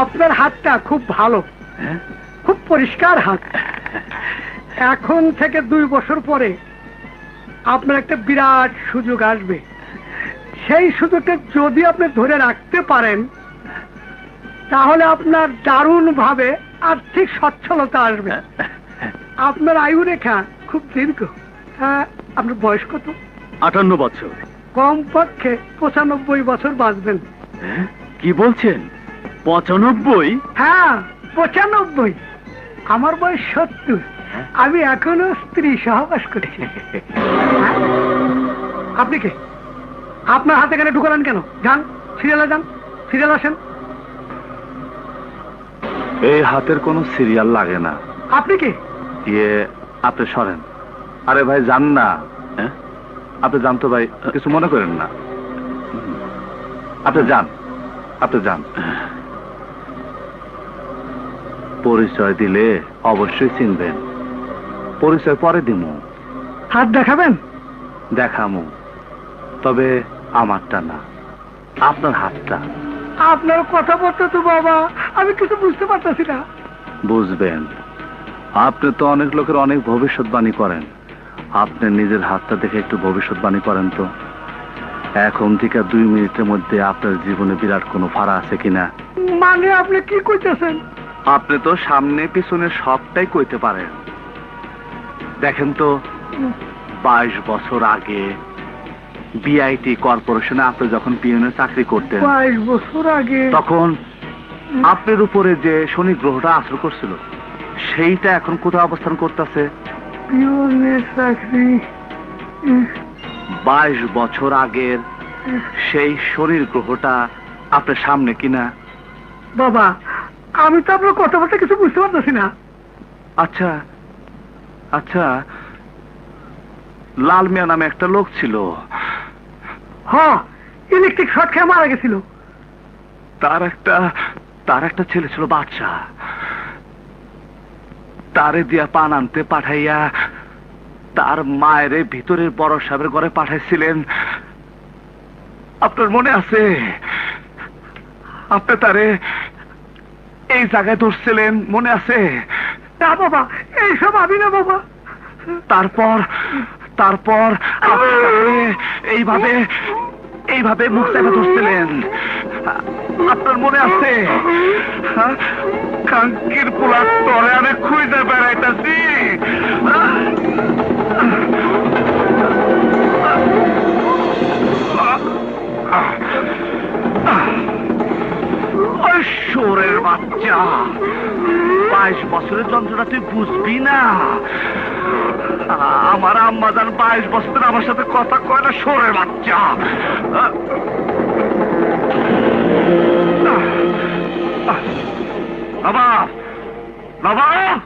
আপনার হাতটা খুব ভালো, খুব পরিষ্কার হাত। এখন থেকে 2 বছর পরে আপনার একটা বিরাট সুযোগ আসবে। সেই সুযোগটা যদি আপনি ধরে রাখতে পারেন তাহলে আপনার দারুণ ভাবে আর্থিক সচ্ছলতা আসবে। আপনার আয়ু রেখা খুব দীর্ঘ। আপনার বয়স কত? 58 বছর। কমপক্ষে 95 বছর বাঁচবেন। কি বলছেন? 95? হ্যাঁ, 95। আমার বয়স 70। আমি এখনো স্ত্রী সহবাস করছি। আপনি কে? আপনার হাতে কেন ঢুকালেন কেন? যান সিরিয়ালে যান, সিরিয়াল আসেন। এই হাতের কোনো সিরিয়াল লাগে না। আপনি কে? আপনি সরেন। আরে ভাই যান না। আপনি যান তো ভাই, কিছু মনে করেন না। আপনি যান, আপনি যান। পরিচয় দিলে অবশ্যই চিনবেন। পরিচয় পরে দিমু। হাত দেখাবেন? দেখামু, তবে আমারটা না, আপনার হাতটা। আপনার কথা বলতে তো বাবা আমি কিছু বুঝতে পারতেছি না। বুঝবেন, আপনি তো অনেক লোকের অনেক ভবিষ্যৎবাণী করেন। আপনি নিজের হাতটা দেখে একটু ভবিষ্যৎবাণী করেন তো। এখন থেকে 2 মিনিটের মধ্যে আপনার জীবনে বিরাট কোনো ফাড়া আছে কিনা। মানে আপনি কি কইতেছেন? আপনি তো সামনে পিছনে সবটাই কইতে পারেন। দেখেন তো, 22 বছর আগে বিআইটি কর্পোরেশনে আপনি যখন পিয়নের চাকরি করতেন, 22 বছর আগে, তখন আপনার উপরে যে শনি গ্রহটা আসর করছিল সেইটা এখন কোথায় অবস্থান করতেছে? পিয়নের চাকরি 22 বছর আগের সেই শনির গ্রহটা আপনার সামনে কিনা? বাবা আমি তো আপনার কথা বলতে কিছু বুঝতে পারতেছি না। আচ্ছা আচ্ছা, লাল মিয়া নামে একটা লোক ছিল। হ্যাঁ, ইলেকট্রিক শর্ট খেয়ে মারা গেছিল। তার একটা ছেলে ছিল বাদশা। তারে দিয়া পান আনতে পাঠাইয়া তার মায়ের ভিতরের বড় সাহেবের ঘরে পাঠাইছিলেন। আপনার মনে আছে? আপনি তারে এই জায়গায় ধরছিলেন, মনে আছে? না বাবা, এইসব আমি না বাবা। তারপর এইভাবে মুখ চেপে ধরছিলেন, আপনার মনে আছে? কাঙ্কির পোলা তরে আমি খুঁজে বেড়াইতেছি। শোরের বাচ্চা, 22 বছরের যন্ত্রণা তুই বুঝবি না। আমার আম্মা জান 22 বছর আমার সাথে কথা কয় না। শোরের বাচ্চা, নবাব নবাব